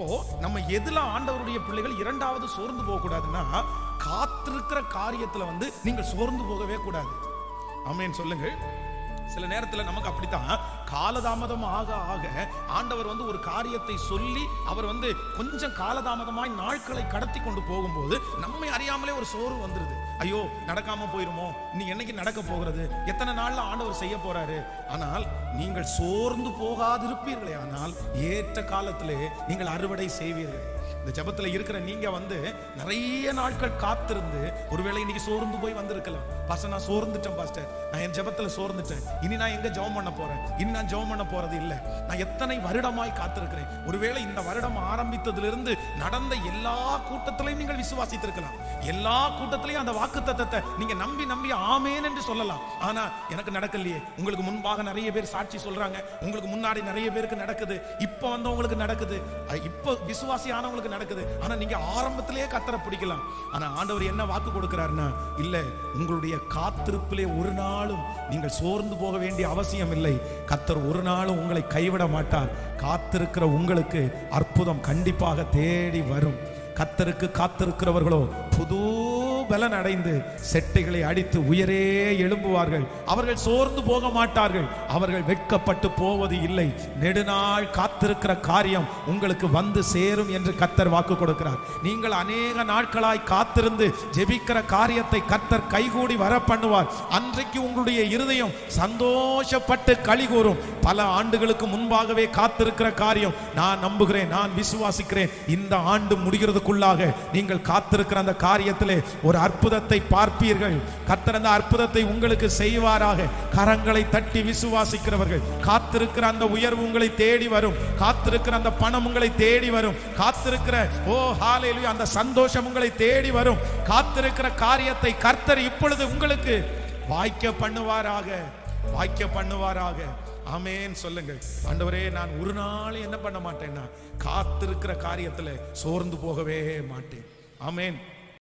அப்போ நம்ம எதுல ஆண்டவருடைய பிள்ளைகள் இரண்டாவது சோர்ந்து போக கூடாதுன்னா, காத்திருக்கிற காரியத்துல நீங்கள் சோர்ந்து போகவே கூடாது. ஆமென் சொல்லுங்கள். சில நேரத்தில் நமக்கு அப்படித்தான், காலதாமதம் ஆக ஆக ஆண்டவர் ஒரு காரியத்தை சொல்லி அவர் கொஞ்சம் காலதாமதமாய் நாட்களை கடத்தி கொண்டு போகும்போது நம்மை அறியாமலே ஒரு சோர்வு வந்துருது. ஐயோ நடக்காம போயிருமோ, நீ என்னைக்கு நடக்க போகிறது, எத்தனை நாள்ல ஆண்டவர் செய்ய போறாரு. ஆனால் நீங்கள் சோர்ந்து போகாதிருப்பீர்களே, ஆனால் ஏற்ற காலத்திலே நீங்கள் அறுவடை செய்வீர்கள். இந்த ஜெபத்துல இருக்கிற நீங்க நிறைய நாட்கள் காத்திருந்து ஒருவேளை இன்னைக்கு சோர்ந்து போய் வந்திருக்கலாம். பாஸ்டர் நான் சோர்ந்துட்டேன் பாஸ்டர், நான் என் ஜெபத்துல சோர்ந்துட்டேன், இனி நான் எங்க ஜெபம் பண்ண போறேன், இனி நான் ஜெபம் பண்ண போறது இல்லை, நான் எத்தனை வருடமாய் காத்திருக்கிறேன். ஒருவேளை இந்த வருடம் ஆரம்பித்ததிலிருந்து நடந்த எல்லா கூட்டத்திலையும் நீங்கள் விசுவாசித்திருக்கலாம், எல்லா கூட்டத்திலையும் அந்த வாக்குத்தத்தத்தை நீங்க நம்பி நம்பி ஆமேன் என்று சொல்லலாம். ஆனா எனக்கு நடக்கலையே. உங்களுக்கு முன்பாக நிறைய பேர் சாட்சி சொல்றாங்க, உங்களுக்கு முன்னாடி நிறைய பேருக்கு நடக்குது, இப்ப வந்தவங்களுக்கு நடக்குது, இப்ப விசுவாசி ஆனவங்களுக்கு நடக்குது. ஆனா நீங்க ஆரம்பத்திலேயே கத்தரை பிடிக்கலாம். ஆனா ஆண்டவர் என்ன வாக்கு கொடுக்கிறாருன்னா, இல்ல, உங்களுடைய காத்திருப்பிலே ஒரு நாளும் நீங்கள் சோர்ந்து போக வேண்டிய அவசியம் இல்லை. கத்தர் ஒரு நாளும் உங்களை கைவிட மாட்டார். காத்திருக்கிற உங்களுக்கு அற்புதம் கண்டிப்பாக தேடி வரும். கத்தருக்கு காத்திருக்கிறவர்களோ புது பலன் அடைந்து செட்டைகளை அடித்து உயரே எழும்புவார்கள். அவர்கள் சோர்ந்து போக மாட்டார்கள், அவர்கள் வெட்கப்பட்டு போவது இல்லை. நெடுநாள் காத்திருக்கிற காரியம் உங்களுக்கு சேரும் என்று கர்த்தர் வாக்கு கொடுக்கிறார். நீங்கள் அநேக நாட்களாய் காத்திருந்து ஜெபிக்கிற காரியத்தை கர்த்தர் கைகூடி வர பண்ணுவார். அன்றைக்கு உங்களுடைய இருதயம் சந்தோஷப்பட்டு களி கூறும். பல ஆண்டுகளுக்கு முன்பாகவே காத்திருக்கிற காரியம் நான் நம்புகிறேன், நான் விசுவாசிக்கிறேன், இந்த ஆண்டு முடிகிறதுக்குள்ளாக நீங்கள் காத்திருக்கிற அந்த காரியத்திலே ஒரு அற்புதத்தை பார்ப்பீர்கள். கர்த்தர் அந்த அற்புதத்தை உங்களுக்கு செய்வாராக. கரங்களை தட்டி விசுவாசிக்கிறவர்கள், காத்திருக்கிற அந்த உயர்வு உங்களை தேடி வரும், காத்திருக்கிற அந்த பணம் உங்களை தேடி வரும், காத்திருக்கிற ஹல்லேலூயா அந்த சந்தோஷம் உங்களை தேடி வரும். காத்திருக்கிற காரியத்தை கர்த்தர் இப்பொழுது உங்களுக்கு வாய்க்க பண்ணுவாராக, வாய்க்க பண்ணுவாராக. ஆமென் சொல்லுங்கள். ஆண்டவரே, நான் ஒரு நாள் என்ன பண்ண மாட்டேன்னா, காத்திருக்கிற காரியத்துல சோர்ந்து போகவே மாட்டேன். ஆமென்.